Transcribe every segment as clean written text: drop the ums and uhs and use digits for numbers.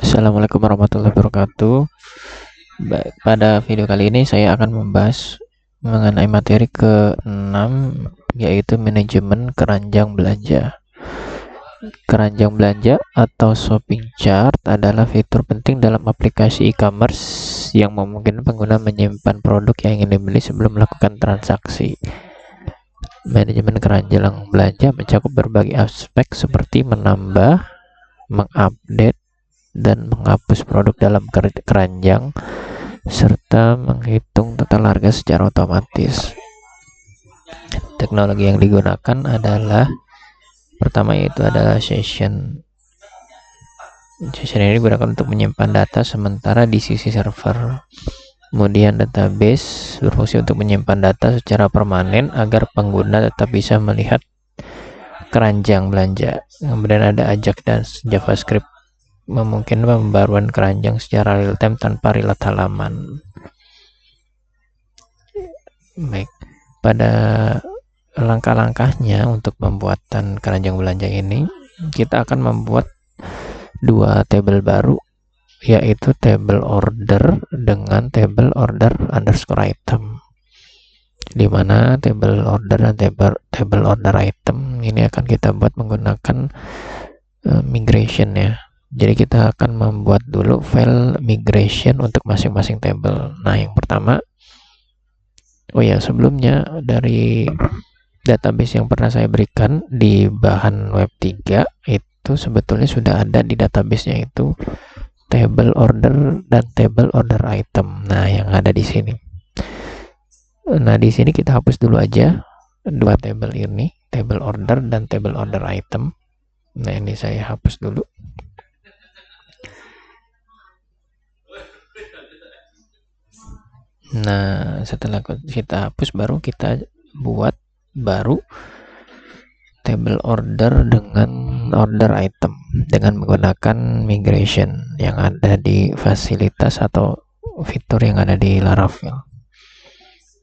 Assalamualaikum warahmatullahi wabarakatuh. Baik, pada video kali ini saya akan membahas mengenai materi ke-6, yaitu manajemen keranjang belanja. Keranjang belanja atau shopping chart adalah fitur penting dalam aplikasi e-commerce yang memungkinkan pengguna menyimpan produk yang ingin dibeli sebelum melakukan transaksi. Manajemen keranjang belanja mencakup berbagai aspek seperti menambah, mengupdate, dan menghapus produk dalam keranjang, serta menghitung total harga secara otomatis. Teknologi yang digunakan adalah pertama yaitu adalah session. Session ini digunakan untuk menyimpan data sementara di sisi server. Kemudian database berfungsi untuk menyimpan data secara permanen agar pengguna tetap bisa melihat keranjang belanja. Kemudian ada Ajax dan JavaScript memungkinkan pembaruan keranjang secara real time tanpa reload halaman. Baik, pada langkah-langkahnya untuk pembuatan keranjang belanja ini, kita akan membuat dua tabel baru, yaitu table order dengan table order underscore item, di mana table order dan table order item ini akan kita buat menggunakan migration ya. Jadi kita akan membuat dulu file migration untuk masing-masing table. Nah, yang pertama, sebelumnya dari database yang pernah saya berikan di bahan web 3 itu sebetulnya sudah ada di database-nya itu table order dan table order item. Nah, yang ada di sini. Nah, di sini kita hapus dulu aja dua table ini, table order dan table order item. Nah, ini saya hapus dulu. Nah, setelah kita hapus, baru kita buat baru table order dengan order item dengan menggunakan migration yang ada di fasilitas atau fitur yang ada di Laravel.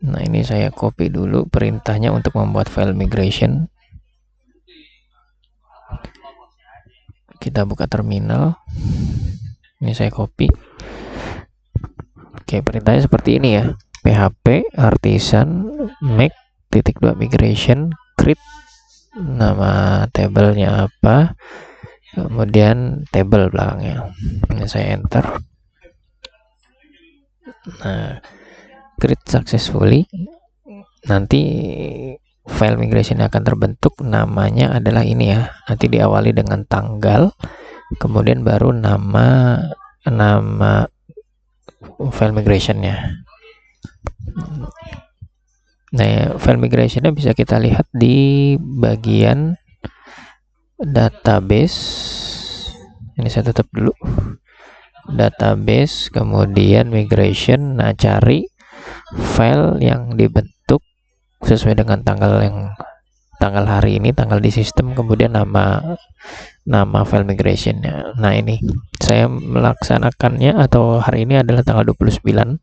Nah, ini saya copy dulu perintahnya untuk membuat file migration. Kita buka terminal. Ini saya copy. Oke, perintahnya seperti ini ya. PHP artisan make .2 migration create, nama tabelnya apa, kemudian table belakangnya. Ini saya enter. Nah, create successfully. Nanti file migration akan terbentuk, namanya adalah ini ya. Nanti diawali dengan tanggal, kemudian baru nama file migrationnya. Nah, file migrationnya bisa kita lihat di bagian database. Ini saya tutup dulu. Database, kemudian migration. Nah, cari file yang dibentuk sesuai dengan tanggal hari ini, tanggal di sistem, kemudian nama file migrationnya. Nah, ini saya melaksanakannya atau hari ini adalah tanggal 29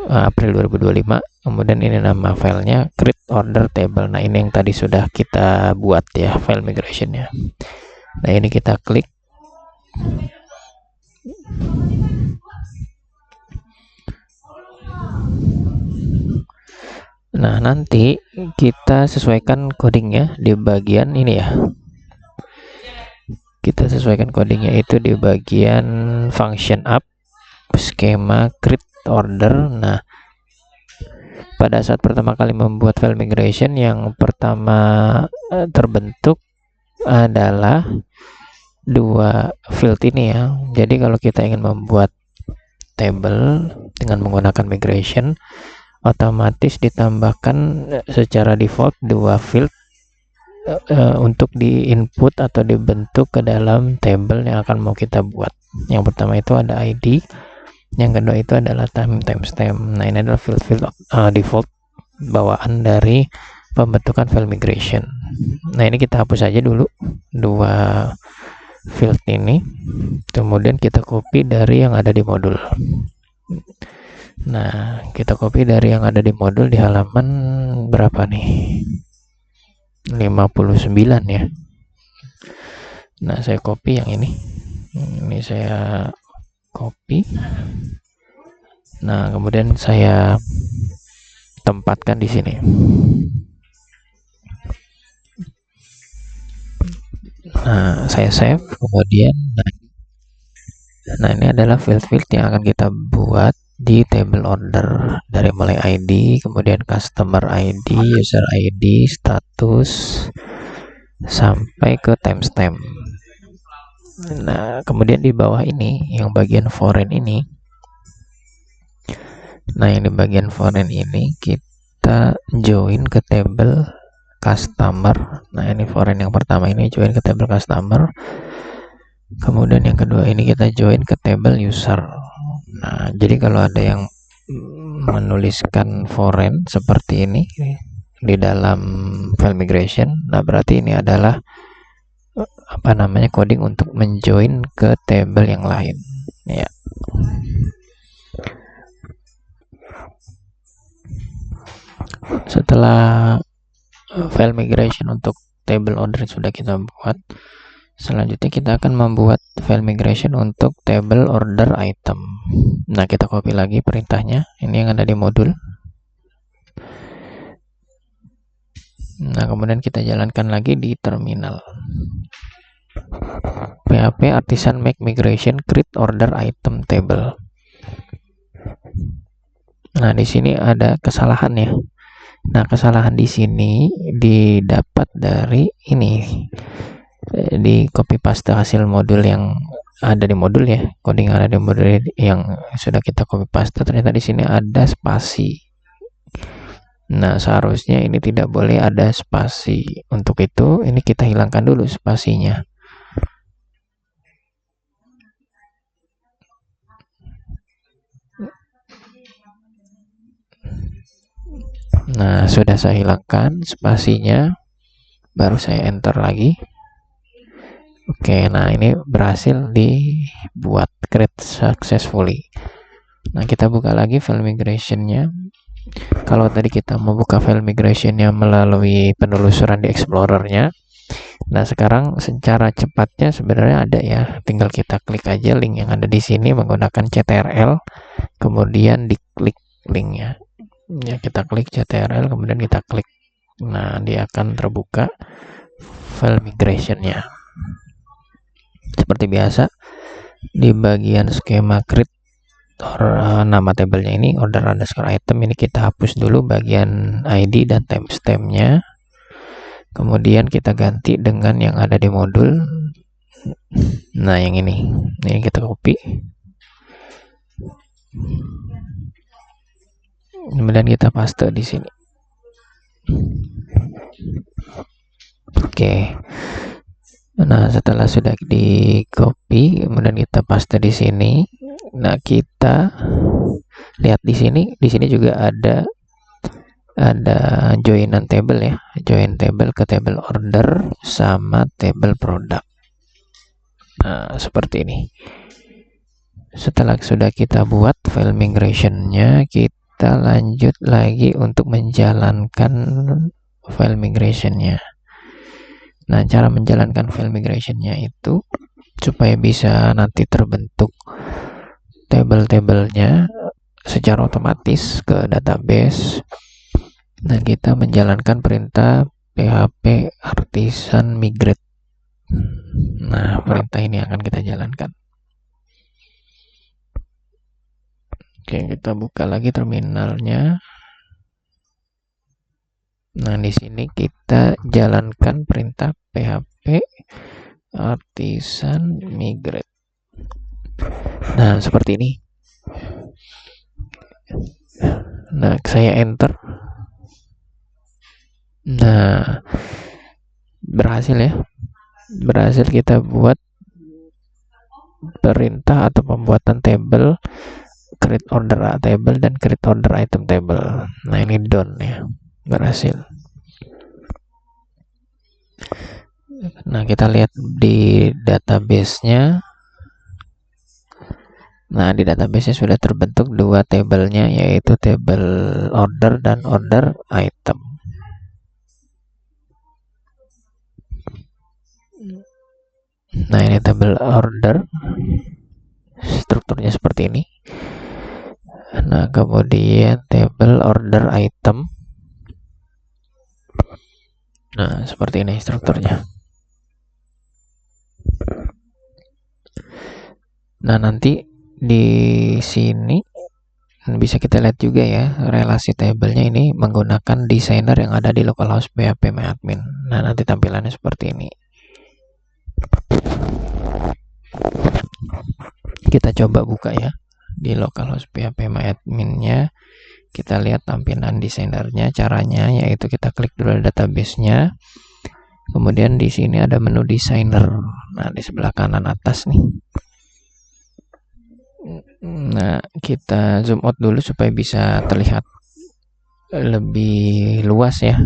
April 2025. Kemudian ini nama filenya create order table. Nah, ini yang tadi sudah kita buat ya file migrationnya. Nah, ini kita klik. Nah, nanti kita sesuaikan codingnya di bagian ini ya. Kita sesuaikan codingnya itu di bagian function up, skema create order. Nah, pada saat pertama kali membuat file migration, yang pertama terbentuk adalah dua field ini ya. Jadi kalau kita ingin membuat table dengan menggunakan migration, otomatis ditambahkan secara default dua field untuk di input atau dibentuk ke dalam table yang akan mau kita buat. Yang pertama itu ada ID, yang kedua itu adalah timestamp. Nah, ini adalah field default bawaan dari pembentukan file migration. Nah, ini kita hapus aja dulu dua field ini, kemudian kita copy dari yang ada di modul. Nah, kita copy dari yang ada di modul di halaman berapa nih? 59 ya. Nah, saya copy yang ini. Ini saya copy. Nah, kemudian saya tempatkan di sini. Nah, saya save. Kemudian, nah ini adalah field-field yang akan kita buat di table order, dari mulai ID, kemudian customer ID, user ID, status, sampai ke timestamp. Nah, kemudian di bawah ini, yang bagian foreign ini, nah yang di bagian foreign ini kita join ke table customer. Nah, ini foreign yang pertama ini join ke table customer. Kemudian yang kedua ini kita join ke table user. Nah, jadi kalau ada yang menuliskan foreign seperti ini di dalam file migration, nah berarti ini adalah apa namanya coding untuk menjoin ke table yang lain ya. Setelah file migration untuk table order sudah kita buat, selanjutnya kita akan membuat file migration untuk table order item. Nah, kita copy lagi perintahnya, ini yang ada di modul. Nah, kemudian kita jalankan lagi di terminal. PHP artisan make migration create order item table. Nah, di sini ada kesalahan ya. Nah, kesalahan di sini didapat dari ini, di copy paste hasil modul yang ada di modul ya, coding ada di modul yang sudah kita copy paste, ternyata di sini ada spasi. Nah, seharusnya ini tidak boleh ada spasi. Untuk itu, ini kita hilangkan dulu spasinya. Nah, sudah saya hilangkan spasinya, baru saya enter lagi. Oke, nah ini berhasil dibuat, create successfully. Nah, kita buka lagi file migration-nya. Kalau tadi kita membuka file migration-nya melalui penelusuran di Explorer-nya, nah sekarang secara cepatnya sebenarnya ada ya, tinggal kita klik aja link yang ada di sini menggunakan CTRL, kemudian diklik linknya. Ya, kita klik CTRL, kemudian kita klik. Nah, dia akan terbuka file migration-nya. Seperti biasa, di bagian skema create nama tabelnya ini order underscore item, ini kita hapus dulu bagian ID dan timestamp-nya. Kemudian kita ganti dengan yang ada di modul. Nah, yang ini kita copy. Kemudian kita paste di sini. Oke. Nah, setelah sudah di copy, kemudian kita paste di sini. Nah, kita lihat di sini juga ada joinan table ya, join table ke table order sama table product. Nah, seperti ini. Setelah sudah kita buat file migration-nya, kita lanjut lagi untuk menjalankan file migration-nya. Nah, cara menjalankan file migration-nya itu supaya bisa nanti terbentuk table-tablenya secara otomatis ke database. Nah, kita menjalankan perintah php artisan migrate. Nah, perintah ini akan kita jalankan. Oke, kita buka lagi terminalnya. Nah, di sini kita jalankan perintah php artisan migrate. Nah, seperti ini. Nah, saya enter. Nah, berhasil ya. Berhasil kita buat perintah atau pembuatan table create order table dan create order item table. Nah, ini done ya, berhasil. Nah, kita lihat di database-nya. Nah, di database-nya sudah terbentuk dua tabelnya, yaitu table order dan order item. Nah, ini tabel order, strukturnya seperti ini. Nah, kemudian tabel order item. Nah, seperti ini strukturnya. Nah, nanti di sini bisa kita lihat juga ya relasi tabelnya ini menggunakan desainer yang ada di localhost PHP MyAdmin. Nah, nanti tampilannya seperti ini. Kita coba buka ya di localhost PHP MyAdmin-nya. Kita lihat tampilan desainernya. Caranya yaitu kita klik dulu database-nya. Kemudian di sini ada menu desainer. Nah, di sebelah kanan atas nih. Nah, kita zoom out dulu supaya bisa terlihat lebih luas ya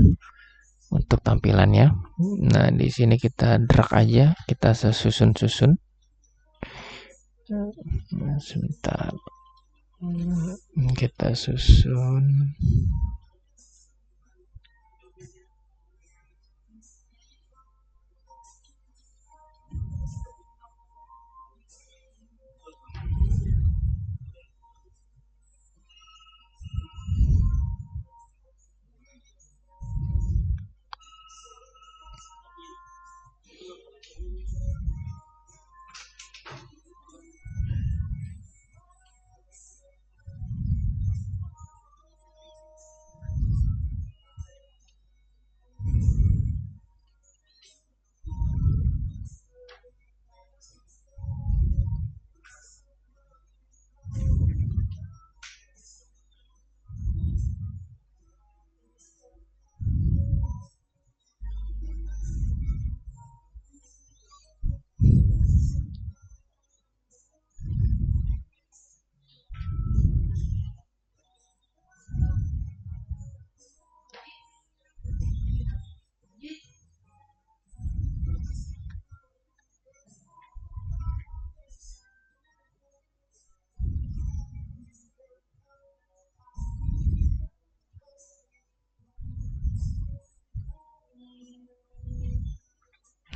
untuk tampilannya. Nah, di sini kita drag aja, kita susun-susun. Sebentar. Kita susun.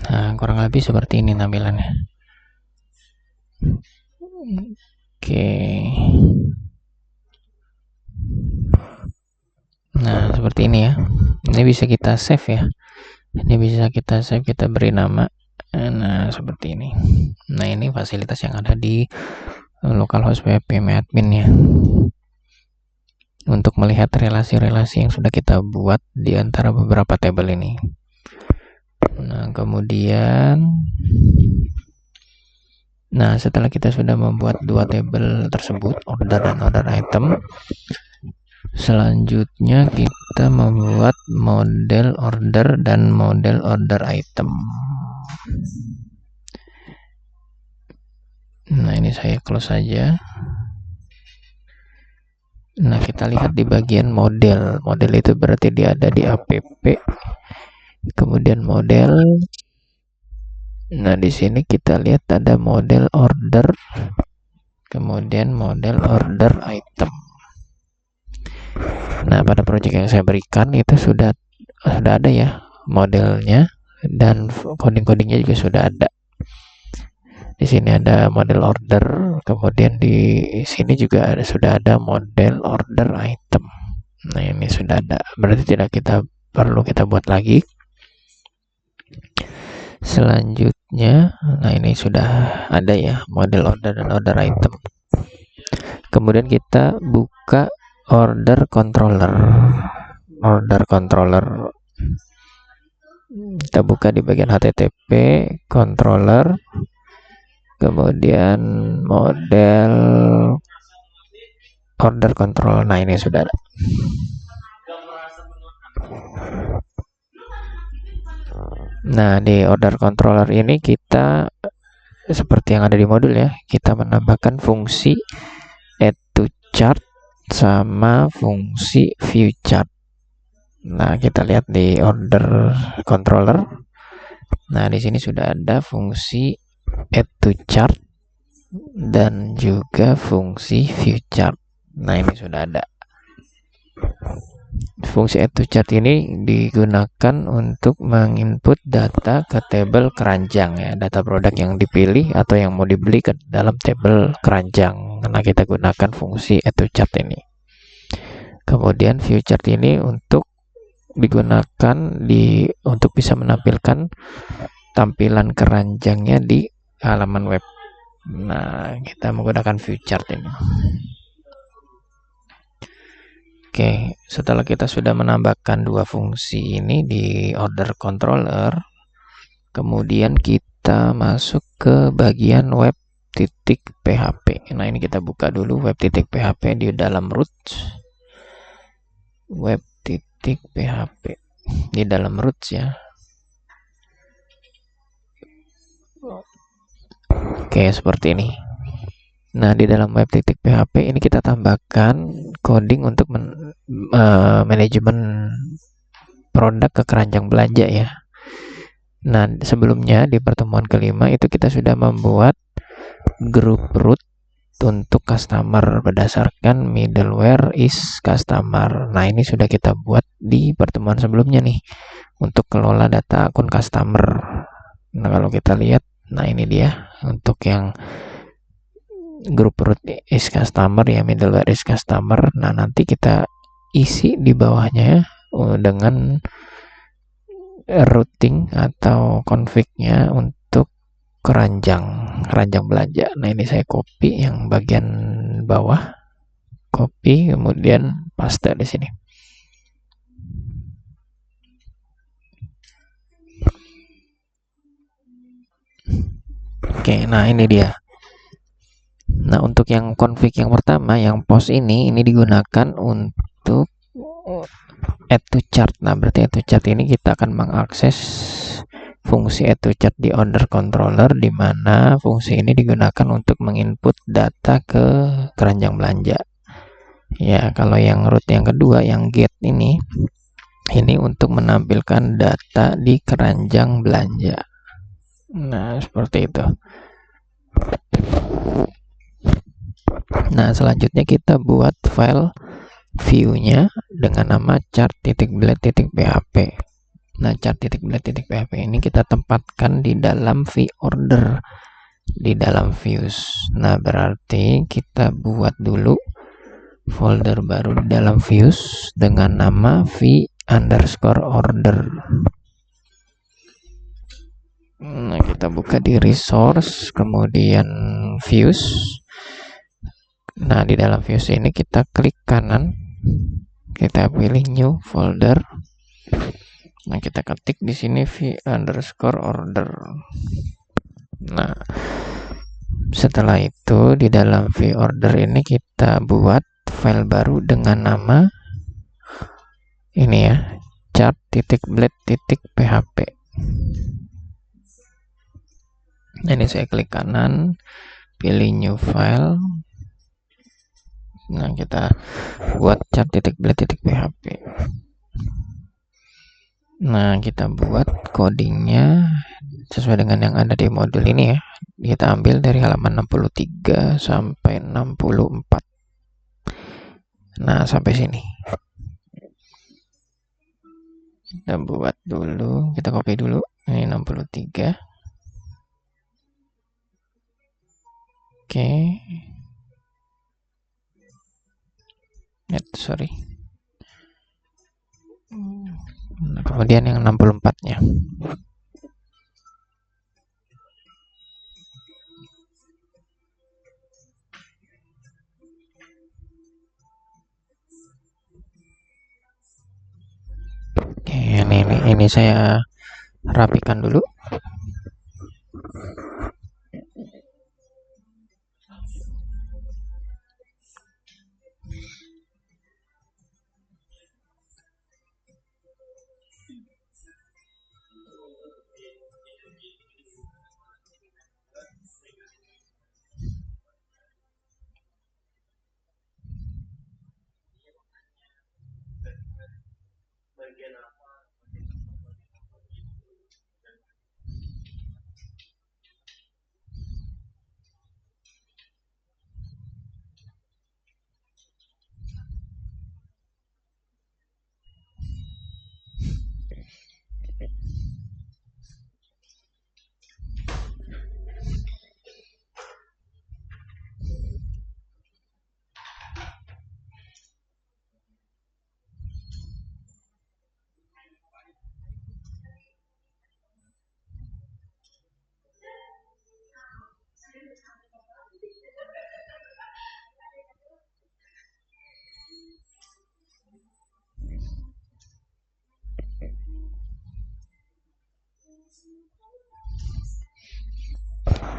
Nah, kurang lebih seperti ini tampilannya. Oke. Nah, seperti ini ya. Ini bisa kita save ya. Ini bisa kita save, kita beri nama. Nah, seperti ini. Nah, ini fasilitas yang ada di localhost PHP MyAdmin ya. Untuk melihat relasi-relasi yang sudah kita buat di antara beberapa tabel ini. Nah, kemudian setelah kita sudah membuat dua tabel tersebut, order dan order item, selanjutnya kita membuat model order dan model order item. Nah, ini saya close saja. Nah, kita lihat di bagian model. Model itu berarti dia ada di app. Kemudian model. Nah, di sini kita lihat ada model order. Kemudian model order item. Nah, pada project yang saya berikan itu sudah ada ya modelnya, dan coding-codingnya juga sudah ada. Di sini ada model order, kemudian di sini juga sudah ada model order item. Nah, ini sudah ada, berarti tidak perlu kita buat lagi. Selanjutnya, nah ini sudah ada ya model order dan order item. Kemudian kita buka order controller. Kita buka di bagian HTTP controller, kemudian model order control. Nah, ini sudah ada. Nah, di order controller ini kita seperti yang ada di modul ya, kita menambahkan fungsi add to chart sama fungsi view chart. Nah, kita lihat di order controller. Nah, di sini sudah ada fungsi add to chart dan juga fungsi view chart. Nah, ini sudah ada. Fungsi add to chart ini digunakan untuk menginput data ke tabel keranjang ya, data produk yang dipilih atau yang mau dibeli ke dalam tabel keranjang. Nah, kita gunakan fungsi add to chart ini. Kemudian view chart ini untuk digunakan untuk bisa menampilkan tampilan keranjangnya di halaman web. Nah, kita menggunakan view chart ini. Oke, setelah kita sudah menambahkan dua fungsi ini di order controller, kemudian kita masuk ke bagian web.php. Nah, ini kita buka dulu web.php di dalam root. Web.php di dalam root ya. Oke, seperti ini. Nah, di dalam web.php ini kita tambahkan coding untuk manajemen produk ke keranjang belanja ya. Nah, sebelumnya di pertemuan kelima itu kita sudah membuat grup root untuk customer berdasarkan middleware is customer. Nah, ini sudah kita buat di pertemuan sebelumnya nih untuk kelola data akun customer. Nah, kalau kita lihat, nah ini dia untuk yang grup root is customer ya, middleware is customer. Nah, nanti kita isi di bawahnya dengan routing atau config-nya untuk keranjang belanja. Nah, ini saya copy yang bagian bawah, copy kemudian paste di sini. Oke, nah ini dia. Nah, untuk yang config yang pertama, yang post ini digunakan untuk add to chart. Nah, berarti add to chart ini kita akan mengakses fungsi add to chart di order controller, di mana fungsi ini digunakan untuk menginput data ke keranjang belanja. Ya, kalau yang root yang kedua, yang get ini untuk menampilkan data di keranjang belanja. Nah, seperti itu. Nah, selanjutnya kita buat file view-nya dengan nama chart.blade.php. Nah, chart.blade.php ini kita tempatkan di dalam view order, di dalam views. Nah, berarti kita buat dulu folder baru di dalam views dengan nama v_order. Nah, kita buka di resource, kemudian views. Nah, di dalam views ini kita klik kanan, kita pilih new folder. Nah, kita ketik di sini v_order. Nah, setelah itu di dalam v_order ini kita buat file baru dengan nama ini ya, chart.blade.php. Nah, ini saya klik kanan, pilih new file. Nah, kita buat chart.blade.php. Nah, kita buat codingnya sesuai dengan yang ada di modul ini ya. Kita ambil dari halaman 63 sampai 64. Nah, sampai sini. Kita buat dulu, kita copy dulu. Ini 63. Oke. Sorry. Nah, kemudian yang 64-nya. Oke, ini saya rapikan dulu.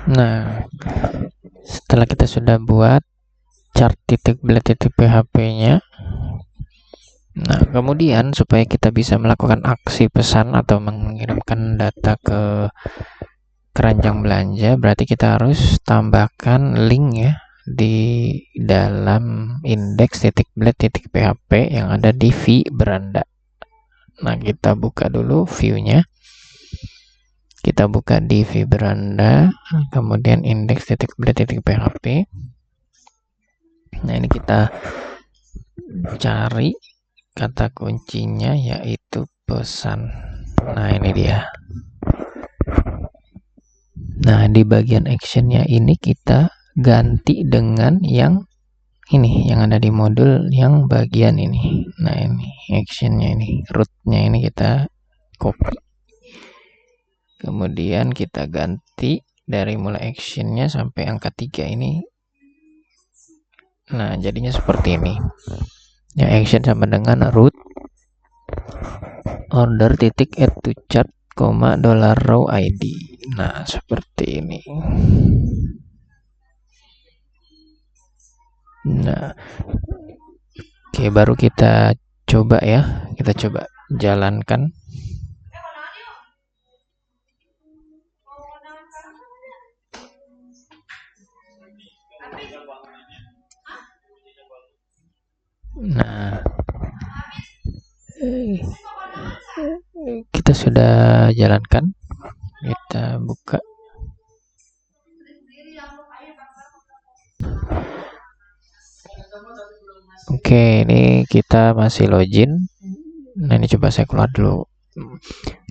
Nah, setelah kita sudah buat chart titik blade titik PHP-nya, nah kemudian supaya kita bisa melakukan aksi pesan atau mengirimkan data ke keranjang belanja, berarti kita harus tambahkan link ya di dalam index titik blade titik PHP yang ada di V beranda. Nah, kita buka dulu view-nya. Kita buka di V beranda, kemudian index titik blade titik PHP. Nah, ini kita cari kata kuncinya yaitu pesan. Nah, ini dia. Nah, di bagian actionnya ini kita ganti dengan yang ini, yang ada di modul yang bagian ini. Nah, ini actionnya ini, rootnya ini kita copy. Kemudian kita ganti dari mulai actionnya sampai angka 3 ini. Nah, jadinya seperti ini. Ya, action sama dengan root order titik add to chart, $row ID. Nah, seperti ini. Nah, oke, baru kita coba ya. Kita coba jalankan. Nah, kita sudah jalankan. Kita buka. Oke, ini kita masih login. Nah, ini coba saya keluar dulu.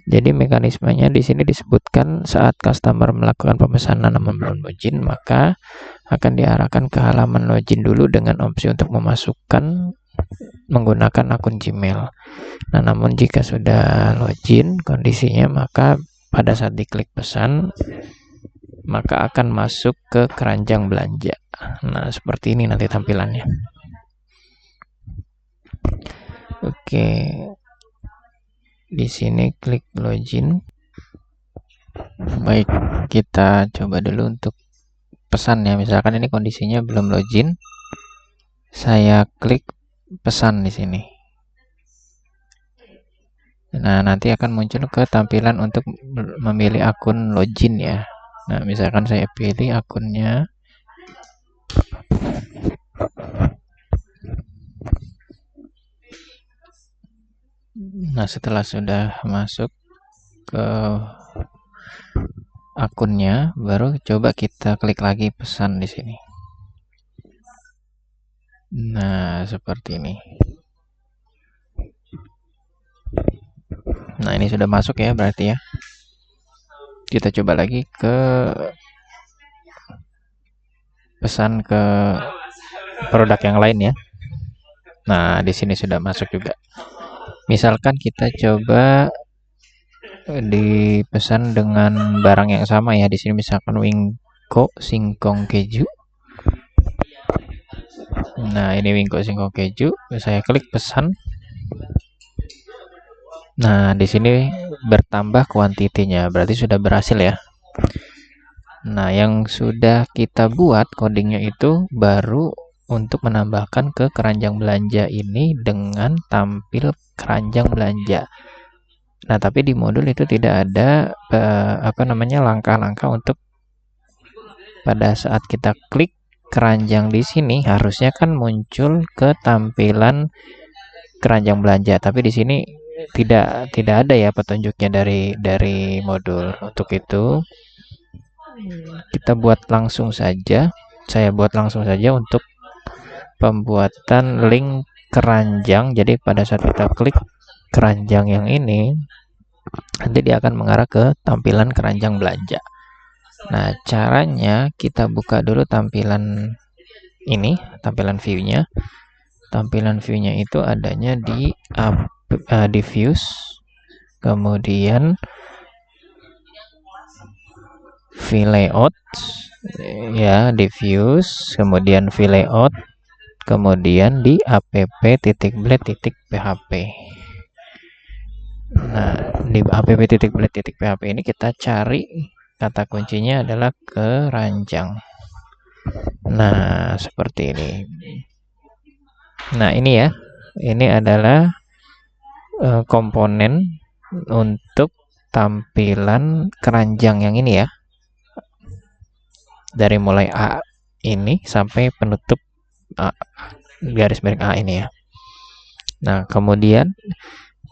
Jadi mekanismenya di sini disebutkan saat customer melakukan pemesanan namun belum login, maka akan diarahkan ke halaman login dulu dengan opsi untuk memasukkan menggunakan akun Gmail. Nah, namun jika sudah login kondisinya, maka pada saat diklik pesan, maka akan masuk ke keranjang belanja. Nah, seperti ini nanti tampilannya. Oke. Di sini klik login. Baik, kita coba dulu untuk pesan ya. Misalkan ini kondisinya belum login. Saya klik pesan di sini. Nah, nanti akan muncul ke tampilan untuk memilih akun login ya. Nah, misalkan saya pilih akunnya. Nah, setelah sudah masuk ke akunnya, baru coba kita klik lagi pesan di sini. Nah, seperti ini. Nah, ini sudah masuk ya berarti ya. Kita coba lagi ke pesan ke produk yang lain ya. Nah, di sini sudah masuk juga. Misalkan kita coba dipesan dengan barang yang sama ya. Di sini misalkan Wingko singkong keju. Nah, ini Wingko singkong keju. Saya klik pesan. Nah, di sini bertambah kuantitinya, berarti sudah berhasil ya. Nah, yang sudah kita buat codingnya itu baru untuk menambahkan ke keranjang belanja ini dengan tampil keranjang belanja. Nah, tapi di modul itu tidak ada langkah-langkah untuk pada saat kita klik keranjang di sini harusnya kan muncul ke tampilan keranjang belanja, tapi di sini tidak ada ya petunjuknya dari modul. Untuk itu kita buat langsung saja. Saya buat langsung saja untuk pembuatan link keranjang. Jadi pada saat kita klik keranjang yang ini, nanti dia akan mengarah ke tampilan keranjang belanja. Nah, caranya kita buka dulu tampilan ini, tampilan view-nya. Tampilan view-nya itu adanya di views, kemudian view layout ya, di views, kemudian view layout, kemudian di app.blade.php. Nah, di app.blade.php ini kita cari Kata kuncinya adalah keranjang. Nah, seperti ini. Nah, ini ya. Ini adalah komponen untuk tampilan keranjang yang ini ya. Dari mulai A ini sampai penutup A, garis miring A ini ya. Nah, kemudian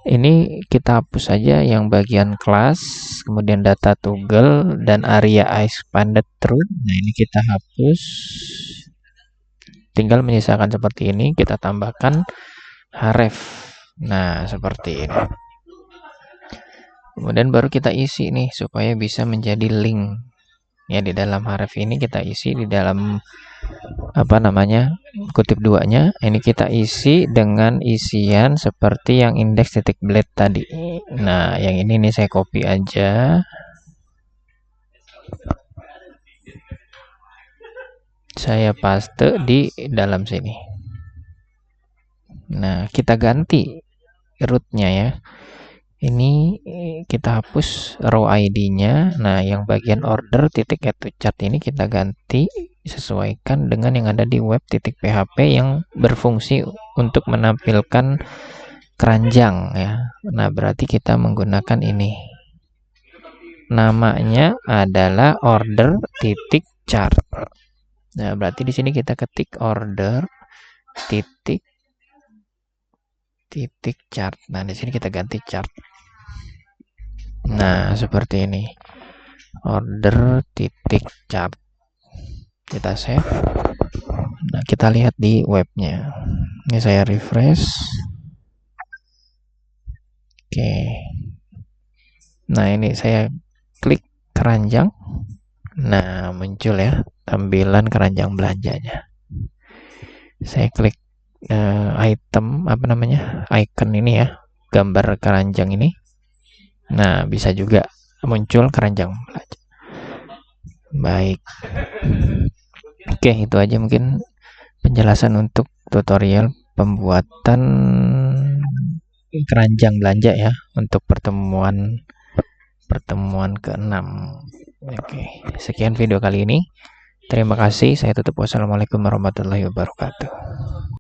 ini kita hapus saja yang bagian kelas, kemudian data toggle dan area expanded through. Nah, ini kita hapus. Tinggal menyisakan seperti ini, kita tambahkan href. Nah, seperti ini. Kemudian baru kita isi nih supaya bisa menjadi link. Ya, di dalam href ini kita isi di dalam kutip duanya. Ini kita isi dengan isian seperti yang index titik blade tadi. Nah, yang ini nih saya copy aja. Saya paste di dalam sini. Nah, kita ganti rootnya ya. Ini kita hapus row ID-nya. Nah, yang bagian order titik add to chart ini kita ganti sesuaikan dengan yang ada di web titik php yang berfungsi untuk menampilkan keranjang ya. Nah, berarti kita menggunakan ini. Namanya adalah order titik chart. Nah, berarti di sini kita ketik order titik chart. Nah, di sini kita ganti chart. Nah, seperti ini. Order titik chart. Kita save. Nah, kita lihat di webnya. Ini saya refresh. Oke. Nah, ini saya klik keranjang. Nah, muncul ya tampilan keranjang belanjanya. Saya klik item icon ini ya, gambar keranjang ini. Nah, bisa juga muncul keranjang belanja. Baik. Oke, itu aja mungkin penjelasan untuk tutorial pembuatan keranjang belanja ya untuk pertemuan ke-6. Oke, sekian video kali ini. Terima kasih. Saya tutup. Wassalamualaikum warahmatullahi wabarakatuh.